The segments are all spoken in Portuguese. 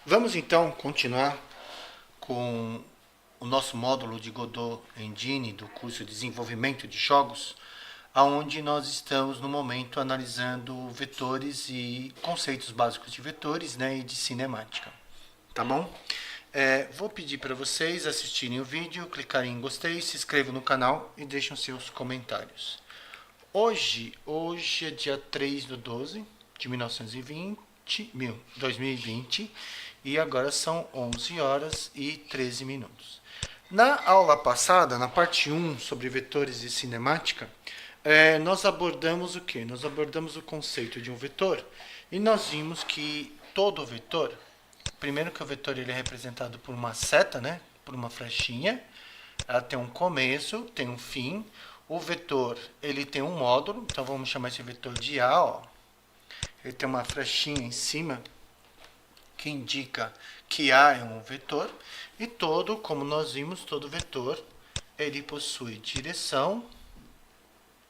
Vamos então continuar com o nosso módulo de Godot Engine do curso de Desenvolvimento de Jogos, aonde nós estamos no momento analisando vetores e conceitos básicos de vetores, né, e de cinemática. Tá bom? Vou pedir para vocês assistirem o vídeo, clicarem em gostei, se inscrevam no canal e deixem seus comentários. Hoje é dia 3 de 12 de 2020 e agora são 11 horas e 13 minutos. Na aula passada, na parte 1 sobre vetores e cinemática, nós abordamos o que? Nós abordamos o conceito de um vetor e nós vimos que todo vetor, primeiro que o vetor ele é representado por uma seta, né? Por uma flechinha, ela tem um começo, tem um fim. O vetor ele tem um módulo, então vamos chamar esse vetor de A. Ó. Ele tem uma flechinha em cima que indica que A é um vetor. E todo, como nós vimos, todo vetor ele possui direção,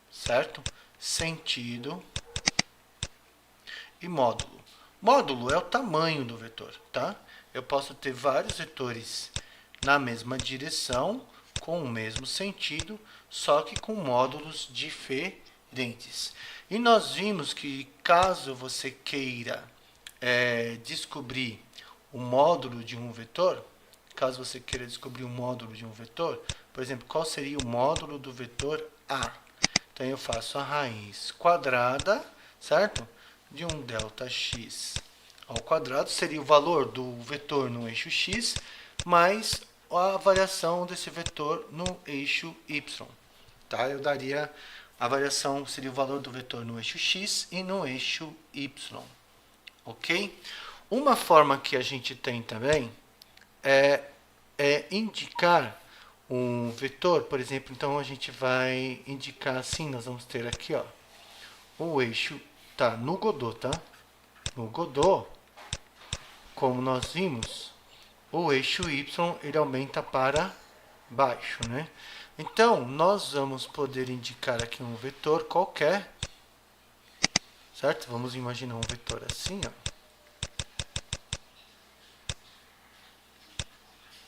certo? Sentido e módulo. Módulo é o tamanho do vetor, tá? Eu posso ter vários vetores na mesma direção, com o mesmo sentido, só que com módulos diferentes. E nós vimos que caso você queira descobrir o módulo de um vetor, por exemplo, qual seria o módulo do vetor A? Então eu faço a raiz quadrada, certo? De um delta x ao quadrado, seria o valor do vetor no eixo x, mais a variação desse vetor no eixo y. Tá? Eu daria a variação, seria o valor do vetor no eixo x e no eixo y. Ok? Uma forma que a gente tem também é indicar um vetor, por exemplo, então a gente vai indicar assim, nós vamos ter aqui, ó, o eixo, tá, no Godot, tá? No Godot, como nós vimos, o eixo y ele aumenta para baixo, né? Então, nós vamos poder indicar aqui um vetor qualquer, certo? Vamos imaginar um vetor assim, ó.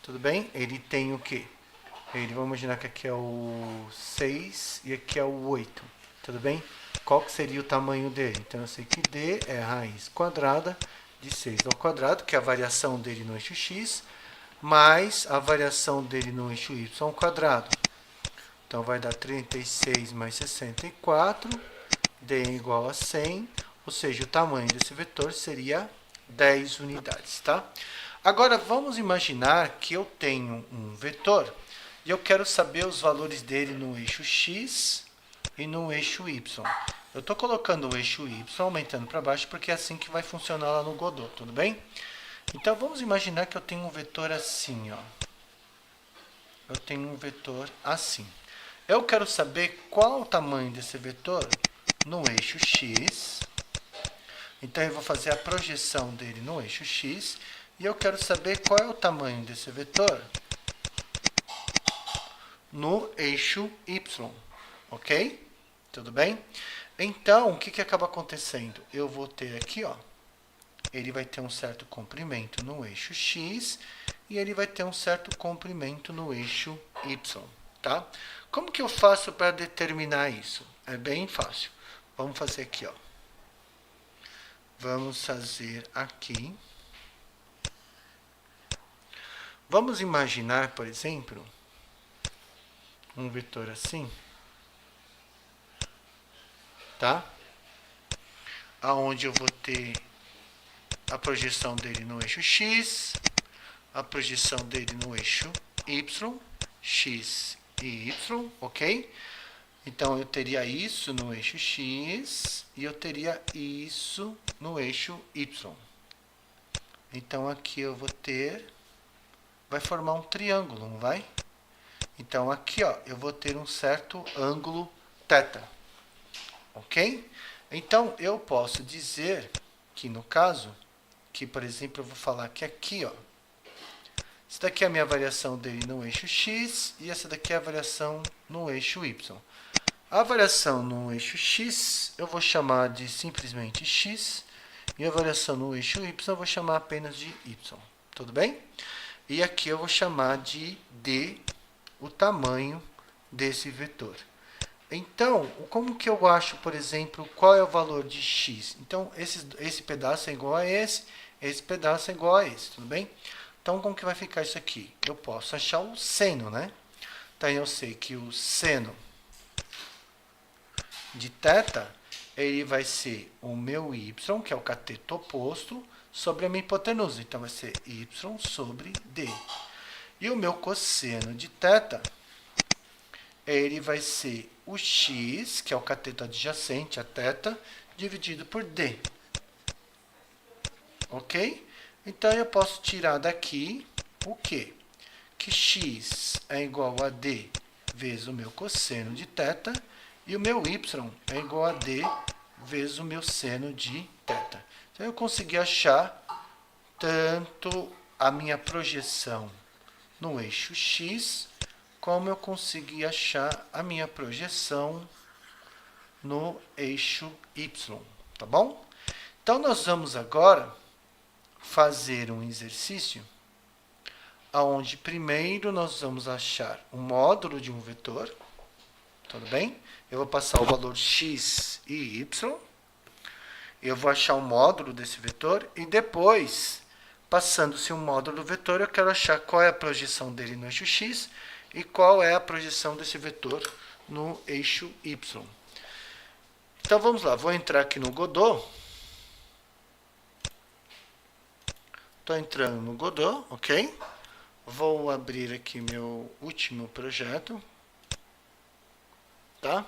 Tudo bem? Ele tem o quê? Vamos imaginar que aqui é o 6 e aqui é o 8. Tudo bem? Qual que seria o tamanho dele? Então, eu sei que D é a raiz quadrada de 6 ao quadrado, que é a variação dele no eixo x, mais a variação dele no eixo y ao quadrado. Então, vai dar 36 mais 64, D é igual a 100, ou seja, o tamanho desse vetor seria 10 unidades, tá? Agora, vamos imaginar que eu tenho um vetor e eu quero saber os valores dele no eixo x e no eixo y. Eu estou colocando o eixo y aumentando para baixo porque é assim que vai funcionar lá no Godot, tudo bem? Então, vamos imaginar que eu tenho um vetor assim, ó. Eu tenho um vetor assim. Eu quero saber qual o tamanho desse vetor no eixo x. Então, eu vou fazer a projeção dele no eixo x. E eu quero saber qual é o tamanho desse vetor no eixo y. Ok? Tudo bem? Então, o que acaba acontecendo? Eu vou ter aqui, ó. Ele vai ter um certo comprimento no eixo x e ele vai ter um certo comprimento no eixo y, tá? Como que eu faço para determinar isso? É bem fácil. Vamos fazer aqui, ó. Vamos fazer aqui. Vamos imaginar, por exemplo, um vetor assim, tá? Aonde eu vou ter a projeção dele no eixo x, a projeção dele no eixo y, x e y, ok? Então, eu teria isso no eixo x e eu teria isso no eixo y. Então, aqui eu vou ter... vai formar um triângulo, não vai? Então, aqui, ó, eu vou ter um certo ângulo θ. Ok? Então, eu posso dizer que, no caso, que, por exemplo, eu vou falar que aqui, ó, essa daqui é a minha variação dele no eixo x e essa daqui é a variação no eixo y. A variação no eixo x eu vou chamar de simplesmente x E a variação no eixo y eu vou chamar apenas de y. Tudo bem? E aqui eu vou chamar de d o tamanho desse vetor. Então, como que eu acho, por exemplo, qual é o valor de x? Então, esse pedaço é igual a esse pedaço é igual a esse, tudo bem? Então, como que vai ficar isso aqui? Eu posso achar o seno, né? Então, eu sei que o seno de θ, ele vai ser o meu y, que é o cateto oposto, sobre a minha hipotenusa. Então, vai ser y sobre d. E o meu cosseno de θ, ele vai ser o x, que é o cateto adjacente a θ, dividido por d. Ok? Então, eu posso tirar daqui o quê? Que x é igual a d vezes o meu cosseno de θ, e o meu y é igual a d vezes o meu seno de θ. Então, eu consegui achar tanto a minha projeção no eixo x, como eu consegui achar a minha projeção no eixo y, tá bom? Então, nós vamos agora fazer um exercício onde primeiro nós vamos achar o módulo de um vetor, tudo bem? Eu vou passar o valor x e y, eu vou achar o módulo desse vetor e depois, passando-se o módulo do vetor, eu quero achar qual é a projeção dele no eixo x e qual é a projeção desse vetor no eixo y. Então, vamos lá. Vou entrar aqui no Godot. Estou entrando no Godot, ok? Vou abrir aqui meu último projeto. Tá?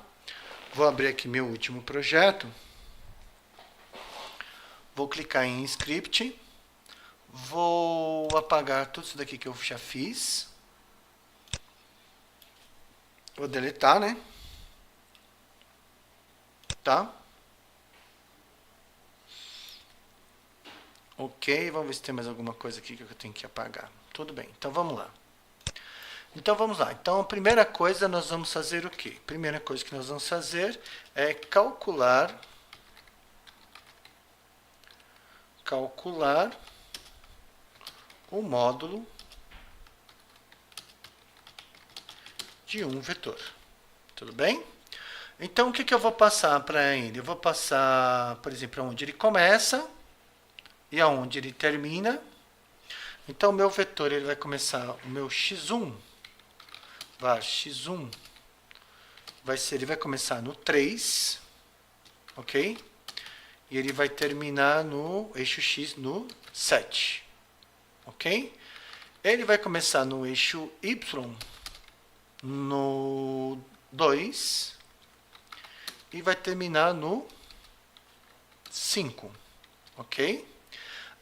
Vou abrir aqui meu último projeto. Vou clicar em Script. Vou apagar tudo isso daqui que eu já fiz. Vou deletar, né? Tá? Ok, vamos ver se tem mais alguma coisa aqui que eu tenho que apagar. Tudo bem, então vamos lá. Então, a primeira coisa, nós vamos fazer o quê? A primeira coisa que nós vamos fazer é calcular o módulo de um vetor. Tudo bem? Então, o que eu vou passar para ele? Eu vou passar, por exemplo, onde ele começa e aonde ele termina. Então, o meu vetor ele vai começar, o meu x1, var x1, ele vai começar no 3, ok? E ele vai terminar no eixo x no 7, ok? Ele vai começar no eixo y no 2 e vai terminar no 5, ok?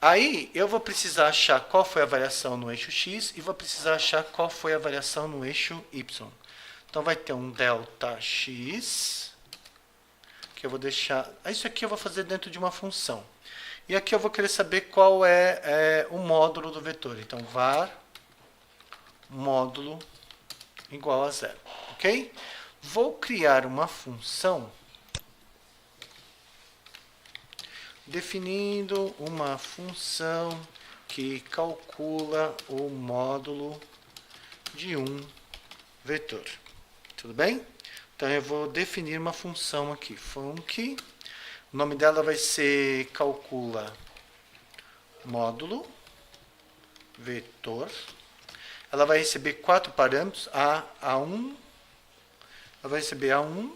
Aí, eu vou precisar achar qual foi a variação no eixo x e vou precisar achar qual foi a variação no eixo y. Então, vai ter um delta x, que eu vou deixar... Isso aqui eu vou fazer dentro de uma função. E aqui eu vou querer saber qual é o módulo do vetor. Então, var módulo igual a 0, ok? Vou criar uma função definindo uma função que calcula o módulo de um vetor. Tudo bem? Então, eu vou definir uma função aqui, func. O nome dela vai ser calcula módulo vetor. Ela vai receber 4 parâmetros, A1, ela vai receber A1,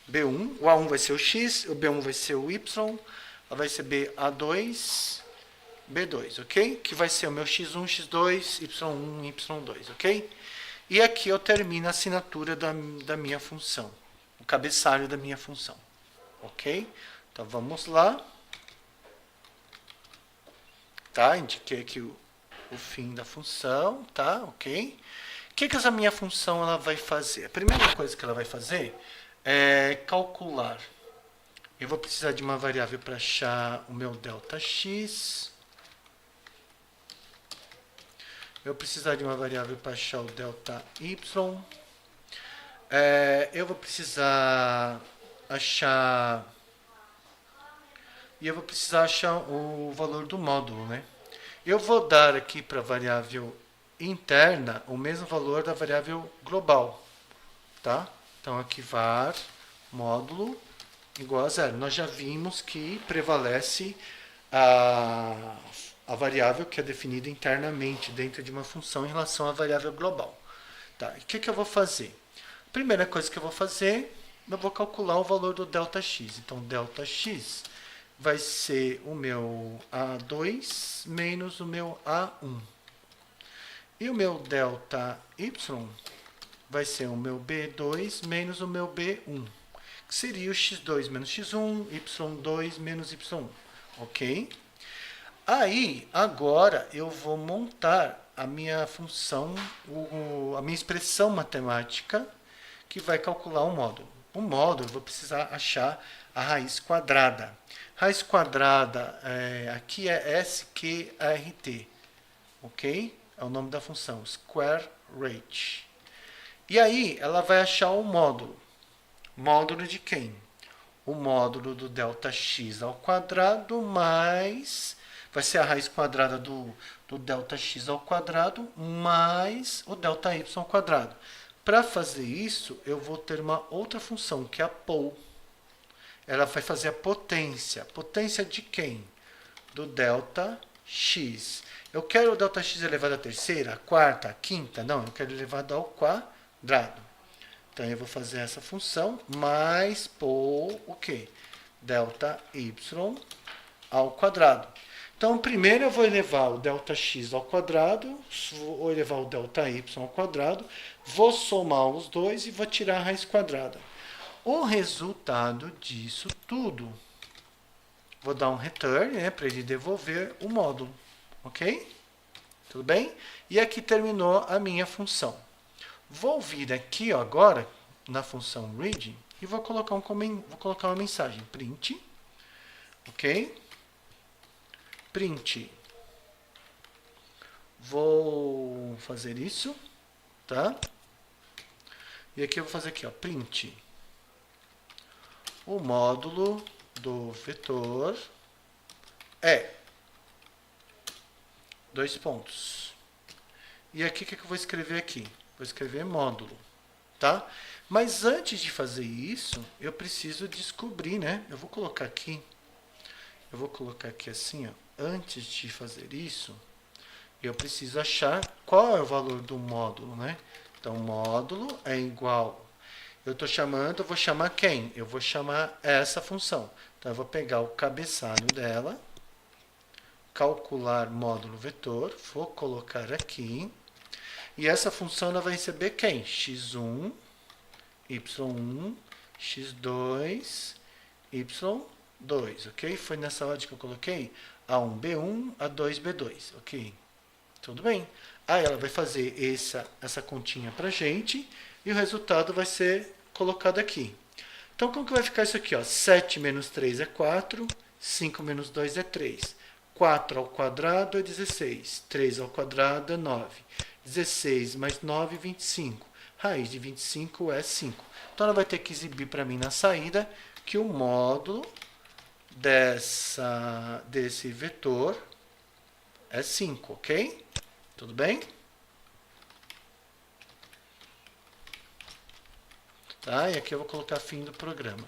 B1, o A1 vai ser o X, o B1 vai ser o Y, ela vai receber A2, B2, ok? Que vai ser o meu X1, X2, Y1, Y2, ok? E aqui eu termino a assinatura da minha função, o cabeçalho da minha função, ok? Então, vamos lá. Tá? Indiquei aqui o fim da função, tá? Ok? O que essa minha função ela vai fazer? A primeira coisa que ela vai fazer é calcular. Eu vou precisar de uma variável para achar o meu delta x. Eu vou precisar de uma variável para achar o delta y. Eu vou precisar achar e eu vou precisar achar o valor do módulo, né? Eu vou dar aqui para a variável interna o mesmo valor da variável global, tá? Então aqui var módulo igual a zero. Nós já vimos que prevalece a variável que é definida internamente dentro de uma função em relação à variável global. Tá, e o que eu vou fazer? Primeira coisa que eu vou fazer, eu vou calcular o valor do ΔX. Então, ΔX vai ser o meu A2 menos o meu A1. E o meu ΔY vai ser o meu B2 menos o meu B1, que seria o x2 menos x1, y2 menos y1, ok? Aí, agora, eu vou montar a minha função, a minha expressão matemática, que vai calcular o módulo. O módulo, eu vou precisar achar a raiz quadrada. Raiz quadrada, aqui é SQRT, ok? É o nome da função, square rate. E aí, ela vai achar o módulo. Módulo de quem? O módulo do ΔX ao quadrado mais... Vai ser a raiz quadrada do ΔX ao quadrado mais o ΔY ao quadrado. Para fazer isso, eu vou ter uma outra função, que é a pol. Ela vai fazer a potência. Potência de quem? Do ΔX. Eu quero o ΔX elevado à terceira, à quarta, à quinta? Não, eu quero elevado ao quadrado. Então, eu vou fazer essa função mais pol o quê? ΔY ao quadrado. Então, primeiro eu vou elevar o ΔX ao quadrado, vou elevar o ΔY ao quadrado, vou somar os dois e vou tirar a raiz quadrada. O resultado disso tudo, vou dar um return, né, para ele devolver o módulo, ok? Tudo bem? E aqui terminou a minha função. Vou vir aqui ó, agora na função read e vou colocar uma mensagem print, ok? Print. Vou fazer isso, tá? E aqui eu vou fazer aqui, ó, print. O módulo do vetor é 2 pontos. E aqui o que eu vou escrever aqui? Vou escrever módulo, tá? Mas antes de fazer isso, eu preciso descobrir, né? Eu vou colocar aqui assim, ó. Antes de fazer isso, eu preciso achar qual é o valor do módulo, né? Então, módulo é igual... Eu vou chamar quem? Eu vou chamar essa função. Então, eu vou pegar o cabeçalho dela, calcular módulo vetor, vou colocar aqui, e essa função ela vai receber quem? x1, y1, x2, y2, ok? Foi nessa ordem que eu coloquei? A1, B1, A2, B2, ok? Tudo bem. Aí ela vai fazer essa continha pra gente e o resultado vai ser colocado aqui. Então, como que vai ficar isso aqui? Ó? 7 menos 3 é 4, 5 menos 2 é 3. 4 ao quadrado é 16, 3 ao quadrado é 9. 16 mais 9, 25. Raiz de 25 é 5. Então, ela vai ter que exibir para mim na saída que o módulo desse vetor é 5, ok? Tudo bem? Tá? E aqui eu vou colocar fim do programa.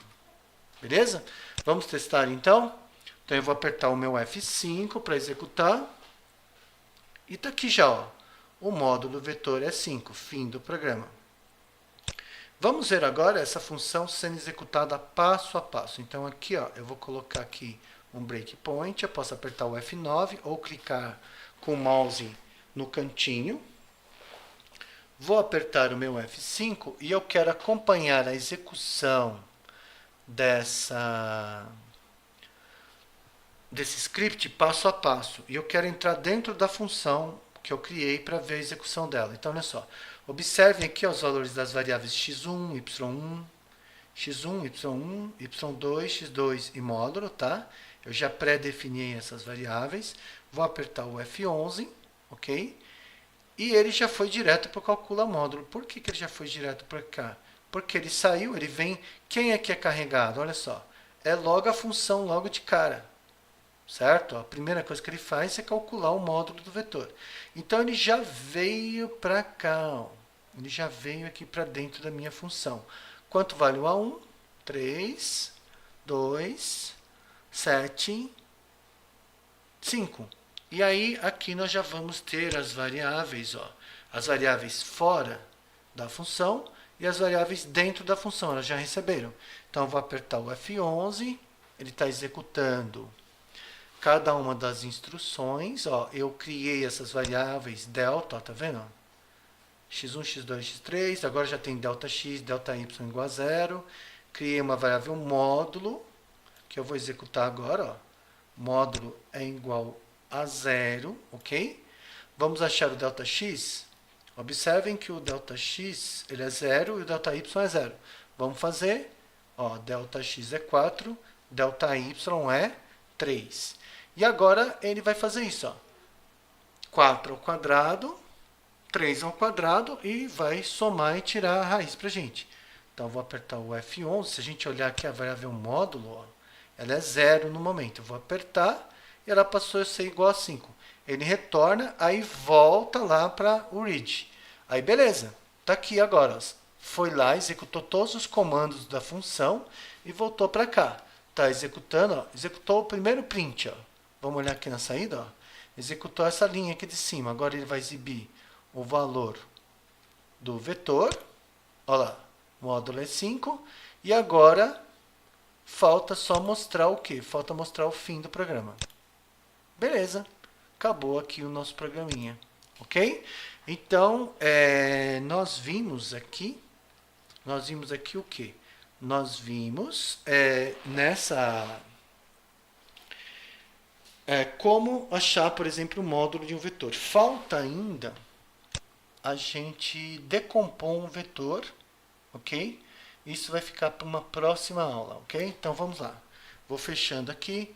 Beleza? Vamos testar então? Então eu vou apertar o meu F5 para executar. E tá aqui já, ó. O módulo vetor é 5, fim do programa. Vamos ver agora essa função sendo executada passo a passo. Então aqui, ó, eu vou colocar aqui um breakpoint, eu posso apertar o F9 ou clicar com o mouse no cantinho. Vou apertar o meu F5 e eu quero acompanhar a execução desse script passo a passo. E eu quero entrar dentro da função que eu criei para ver a execução dela. Então, olha só. Observem aqui os valores das variáveis x1, y1, x1, y1, y2, x2 e módulo, tá? Eu já pré-defini essas variáveis. Vou apertar o F11, ok? E ele já foi direto para o calcula módulo. Por que ele já foi direto para cá? Porque ele saiu, ele vem... Quem é que é carregado? Olha só. É logo a função, logo de cara. certo? A primeira coisa que ele faz é calcular o módulo do vetor. Então ele já veio para cá, ó. Ele já veio aqui para dentro da minha função. Quanto vale o A1? 3, 2, 7, 5. E aí aqui nós já vamos ter as variáveis, ó, as variáveis fora da função e as variáveis dentro da função, elas já receberam. Então eu vou apertar o F11, ele está executando cada uma das instruções, ó, eu criei essas variáveis delta, ó, tá vendo? x1, x2, x3, agora já tem delta x, delta y igual a 0. Criei uma variável módulo, que eu vou executar agora, ó. Módulo é igual a 0, ok? Vamos achar o delta x. Observem que o delta x ele é 0 e o delta y é 0. Vamos fazer, ó, delta x é 4, delta y é 3. E agora ele vai fazer isso, ó. 4 ao quadrado, 3 ao quadrado e vai somar e tirar a raiz para a gente. Então, eu vou apertar o F11. Se a gente olhar aqui a variável módulo, ó, ela é 0 no momento. Eu vou apertar e ela passou a ser igual a 5. Ele retorna, aí volta lá para o read. Aí, beleza. Está aqui agora. Ó. Foi lá, executou todos os comandos da função e voltou para cá. Está executando, ó, executou o primeiro print. Ó. Vamos olhar aqui na saída. Ó. Executou essa linha aqui de cima. Agora ele vai exibir o valor do vetor. Olha lá, módulo é 5. E agora, falta só mostrar o quê? Falta mostrar o fim do programa. Beleza, acabou aqui o nosso programinha. Ok? Então, nós vimos aqui o quê? Nós vimos como achar, por exemplo, o módulo de um vetor. Falta ainda a gente decompor um vetor, ok? Isso vai ficar para uma próxima aula, ok? Então vamos lá. Vou fechando aqui.